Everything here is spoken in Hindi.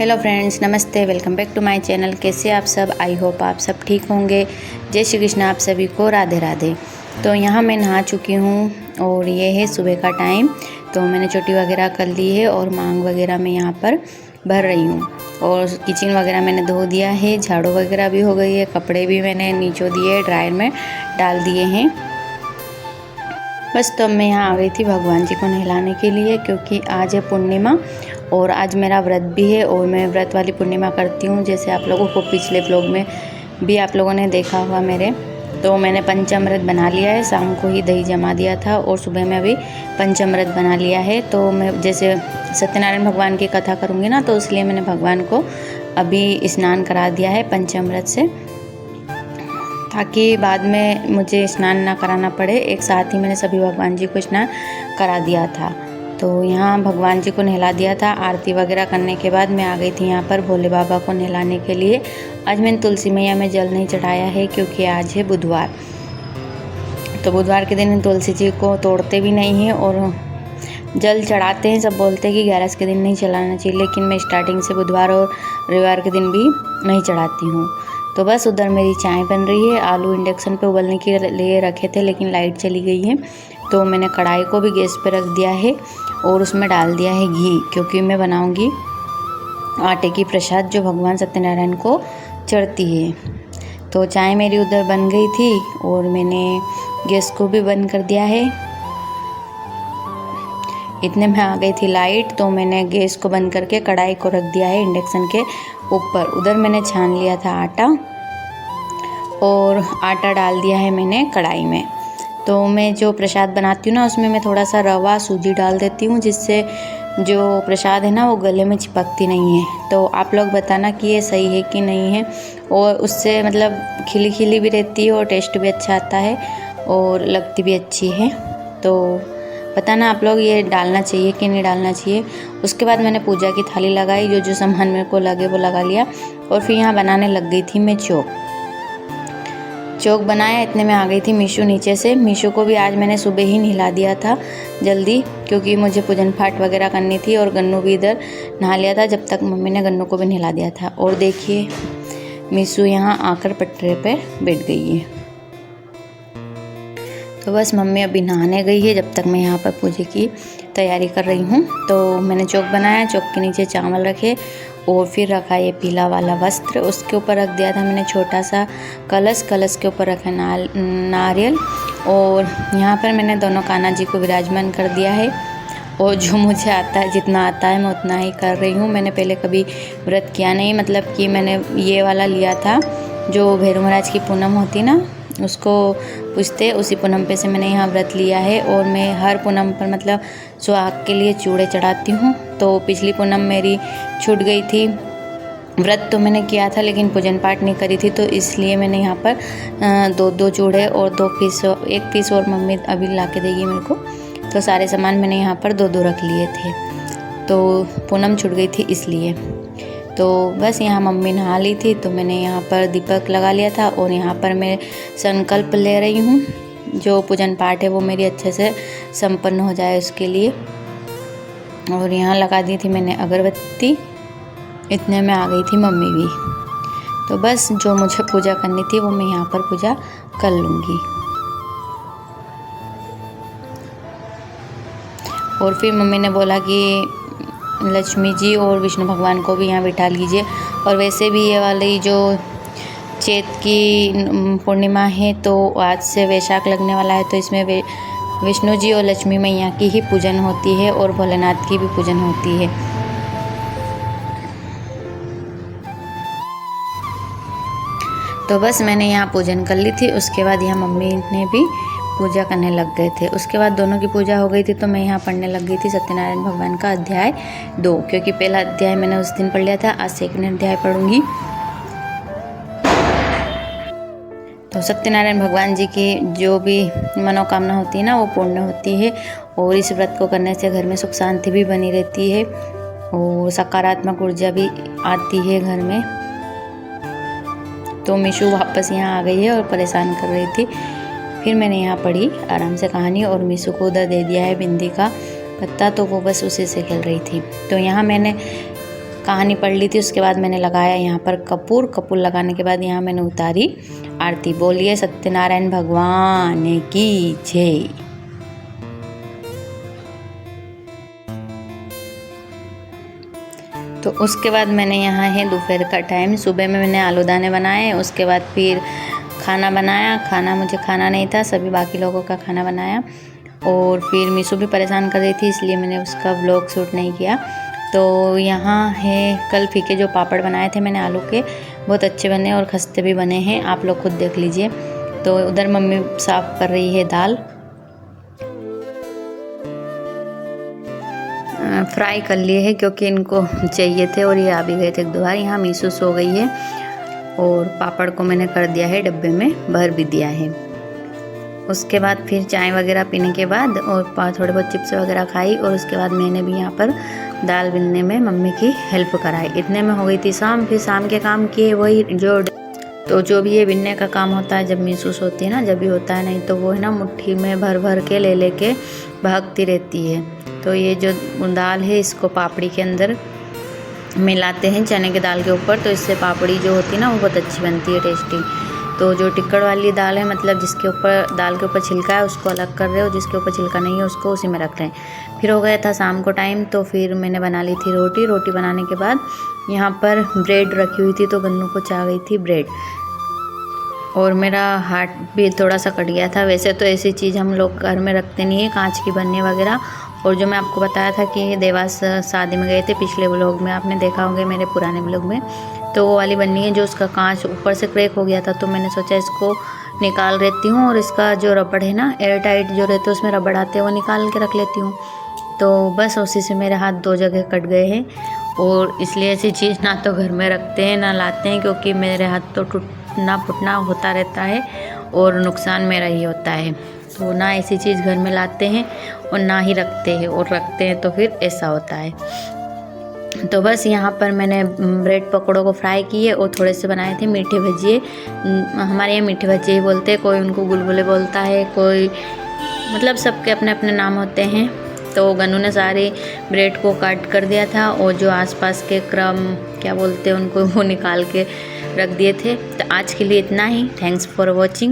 हेलो फ्रेंड्स, नमस्ते। Welcome back to my channel. कैसे आप सब? आई होप आप सब ठीक होंगे। जय श्री कृष्ण। आप सभी को राधे राधे। तो यहाँ मैं नहा चुकी हूँ और ये है सुबह का टाइम। तो मैंने चोटी वगैरह कर ली है और मांग वगैरह मैं यहाँ पर भर रही हूँ और किचन वगैरह मैंने धो दिया है। झाड़ू वगैरह भी हो गई है। कपड़े भी मैंने नीचो दिए, ड्रायर में डाल दिए हैं। बस तो मैं यहाँ आ गई थी भगवान जी को नहलाने के लिए, क्योंकि आज है पूर्णिमा और आज मेरा व्रत भी है और मैं व्रत वाली पूर्णिमा करती हूँ। जैसे आप लोगों को पिछले व्लॉग में भी आप लोगों ने देखा होगा मेरे, तो मैंने पंचामृत बना लिया है। शाम को ही दही जमा दिया था और सुबह में अभी पंचामृत बना लिया है। तो मैं जैसे सत्यनारायण भगवान की कथा करूँगी ना, तो इसलिए मैंने भगवान को अभी स्नान करा दिया है पंचामृत से, ताकि बाद में मुझे स्नान ना कराना पड़े। एक साथ ही मैंने सभी भगवान जी को स्नान करा दिया था। तो यहाँ भगवान जी को नहला दिया था। आरती वगैरह करने के बाद मैं आ गई थी यहाँ पर भोले बाबा को नहलाने के लिए। आज मैंने तुलसी मैया में जल नहीं चढ़ाया है, क्योंकि आज है बुधवार। तो बुधवार के दिन तुलसी जी को तोड़ते भी नहीं हैं और जल चढ़ाते हैं। सब बोलते हैं कि 11 के दिन नहीं चढ़ाना चाहिए, लेकिन मैं स्टार्टिंग से बुधवार और रविवार के दिन भी नहीं चढ़ाती हूँ। तो बस उधर मेरी चाय बन रही है। आलू इंडक्शन पे उबलने के लिए रखे थे, लेकिन लाइट चली गई है। तो मैंने कढ़ाई को भी गैस पे रख दिया है और उसमें डाल दिया है घी, क्योंकि मैं बनाऊंगी आटे की प्रसाद जो भगवान सत्यनारायण को चढ़ती है। तो चाय मेरी उधर बन गई थी और मैंने गैस को भी बंद कर दिया है। इतने में आ गई थी लाइट, तो मैंने गैस को बंद करके कढ़ाई को रख दिया है इंडक्शन के ऊपर। उधर मैंने छान लिया था आटा और आटा डाल दिया है मैंने कढ़ाई में। तो मैं जो प्रसाद बनाती हूँ ना, उसमें मैं थोड़ा सा रवा सूजी डाल देती हूँ, जिससे जो प्रसाद है ना वो गले में चिपकती नहीं है। तो आप लोग बताना कि ये सही है कि नहीं है। और उससे मतलब खिली खिली भी रहती है और टेस्ट भी अच्छा आता है और लगती भी अच्छी है। तो बताना आप लोग ये डालना चाहिए कि नहीं डालना चाहिए। उसके बाद मैंने पूजा की थाली लगाई, जो सामान मेरे को लगे वो लगा लिया और फिर यहाँ बनाने लग गई थी मैं चोक बनाया। इतने में आ गई थी मीशू नीचे से। मीशू को भी आज मैंने सुबह ही नहला दिया था जल्दी, क्योंकि मुझे पूजन पाठ वगैरह करनी थी। और गन्नू भी इधर नहा लिया था, जब तक मम्मी ने गन्नू को भी नहला दिया था। और देखिए मीशू यहाँ आकर पटरे पे बैठ गई है। तो बस मम्मी अभी नहाने गई है, जब तक मैं यहाँ पर पूजे की तैयारी कर रही हूँ। तो मैंने चोक बनाया, चोक के नीचे चावल रखे और फिर रखा ये पीला वाला वस्त्र। उसके ऊपर रख दिया था मैंने छोटा सा कलश के ऊपर रखा नारियल। और यहाँ पर मैंने दोनों कान्हा जी को विराजमान कर दिया है। और जो मुझे आता है, जितना आता है मैं उतना ही कर रही हूँ। मैंने पहले कभी व्रत किया नहीं, मतलब कि मैंने ये वाला लिया था जो भैरव महाराज की पूनम होती ना, उसको पूछते, उसी पूनम पे से मैंने यहाँ व्रत लिया है। और मैं हर पूनम पर मतलब सुहाग के लिए चूड़े चढ़ाती हूँ। तो पिछली पूनम मेरी छूट गई थी। व्रत तो मैंने किया था लेकिन पूजन पाठ नहीं करी थी, तो इसलिए मैंने यहाँ पर 2 चूड़े और 2 पीस, 1 पीस और मम्मी अभी ला के देगी मेरे को। तो सारे सामान मैंने यहाँ पर 2 रख लिए थे। तो पूनम छूट गई थी इसलिए। तो बस यहाँ मम्मी नहा ली थी, तो मैंने यहाँ पर दीपक लगा लिया था और यहाँ पर मैं संकल्प ले रही हूँ, जो पूजन पाठ है वो मेरी अच्छे से संपन्न हो जाए उसके लिए। और यहाँ लगा दी थी मैंने अगरबत्ती। इतने में आ गई थी मम्मी भी। तो बस जो मुझे पूजा करनी थी वो मैं यहाँ पर पूजा कर लूँगी। और फिर मम्मी ने बोला कि लक्ष्मी जी और विष्णु भगवान को भी यहाँ बिठा लीजिए। और वैसे भी ये वाली जो चैत की पूर्णिमा है, तो आज से वैशाख लगने वाला है, तो इसमें विष्णु जी और लक्ष्मी मैया की ही पूजन होती है और भोलेनाथ की भी पूजन होती है। तो बस मैंने यहाँ पूजन कर ली थी। उसके बाद यहाँ मम्मी ने भी पूजा करने लग गए थे। उसके बाद दोनों की पूजा हो गई थी, तो मैं यहाँ पढ़ने लग गई थी सत्यनारायण भगवान का अध्याय 2, क्योंकि पहला अध्याय मैंने उस दिन पढ़ लिया था। आज सेकंड अध्याय पढ़ूंगी। तो सत्यनारायण भगवान जी की जो भी मनोकामना होती है ना, वो पूर्ण होती है। और इस व्रत को करने से घर में सुख शांति भी बनी रहती है और सकारात्मक ऊर्जा भी आती है घर में। तो मीशू वापस यहाँ आ गई है और परेशान कर रही थी। फिर मैंने यहाँ पढ़ी आराम से कहानी और मीशू को उधर दे दिया है बिंदी का पत्ता, तो वो बस उसी से खेल रही थी। तो यहाँ मैंने कहानी पढ़ ली थी। उसके बाद मैंने लगाया यहाँ पर कपूर लगाने के बाद यहाँ मैंने उतारी आरती। बोलिए सत्यनारायण भगवान की जय। तो उसके बाद मैंने यहाँ है दोपहर का टाइम, सुबह में मैंने आलू दाने बनाए, उसके बाद फिर खाना बनाया। खाना मुझे खाना नहीं था, सभी बाकी लोगों का खाना बनाया। और फिर मीशू भी परेशान कर रही थी, इसलिए मैंने उसका व्लॉग शूट नहीं किया। तो यहाँ है कल फीके जो पापड़ बनाए थे मैंने आलू के, बहुत अच्छे बने और खस्ते भी बने हैं, आप लोग खुद देख लीजिए। तो उधर मम्मी साफ़ कर रही है दाल, फ्राई कर लिए है क्योंकि इनको चाहिए थे और ये आ भी गए थे एक दो बार। यहाँ मीशू सो गई है और पापड़ को मैंने कर दिया है डब्बे में, भर भी दिया है। उसके बाद फिर चाय वगैरह पीने के बाद और थोड़े बहुत चिप्स वगैरह खाई और उसके बाद मैंने भी यहाँ पर दाल बिनने में मम्मी की हेल्प कराई। इतने में हो गई थी शाम। फिर शाम के काम किए वही जो भी ये बिनने का काम होता है जब मीशू सोती है ना, जब भी होता है, नहीं तो वो है ना मुट्ठी में भर के ले के भागती रहती है। तो ये जो दाल है इसको पापड़ी के अंदर मिलाते हैं चने की दाल के ऊपर, तो इससे पापड़ी जो होती है ना वो बहुत अच्छी बनती है, टेस्टी। तो जो टिक्कड़ वाली दाल है, मतलब जिसके ऊपर दाल के ऊपर छिलका है उसको अलग कर रहे हो, जिसके ऊपर छिलका नहीं है उसको उसी में रख रहे हैं। फिर हो गया था शाम को टाइम, तो फिर मैंने बना ली थी रोटी बनाने के बाद यहाँ पर ब्रेड रखी हुई थी, तो गन्नू को चाह गई थी ब्रेड और मेरा हाथ भी थोड़ा सा कट गया था। वैसे तो ऐसी चीज़ हम लोग घर में रखते नहीं है, कांच की बन्नी वगैरह। और जो मैं आपको बताया था कि देवास शादी में गए थे, पिछले व्लॉग में आपने देखा होंगे, मेरे पुराने व्लॉग में, तो वो वाली बन्नी है जो उसका कांच ऊपर से क्रैक हो गया था। तो मैंने सोचा इसको निकाल लेती हूँ और इसका जो रबड़ है ना, एयर टाइट जो रहते हैं उसमें रबड़ आते हैं, वो निकाल के रख लेती हूँ। तो बस उसी से मेरे हाथ 2 जगह कट गए हैं और इसलिए ऐसी चीज़ ना तो घर में रखते हैं ना लाते हैं, क्योंकि मेरे हाथ तो टूटना फुटना होता रहता है और नुकसान मेरा ही होता है। तो ना ऐसी चीज़ घर में लाते हैं और ना ही रखते हैं, और रखते हैं तो फिर ऐसा होता है। तो बस यहाँ पर मैंने ब्रेड पकौड़ों को फ्राई किए और थोड़े से बनाए थे मीठे भजिए। हमारे यहाँ मीठे भजिए ही बोलते हैं, कोई उनको गुलगुले बोलता है, कोई मतलब सबके अपने अपने नाम होते हैं। तो गन्नू ने सारे ब्रेड को काट कर दिया था और जो आसपास के क्रम क्या बोलते हैं उनको, वो निकाल के रख दिए थे। तो आज के लिए इतना ही। Thanks for watching.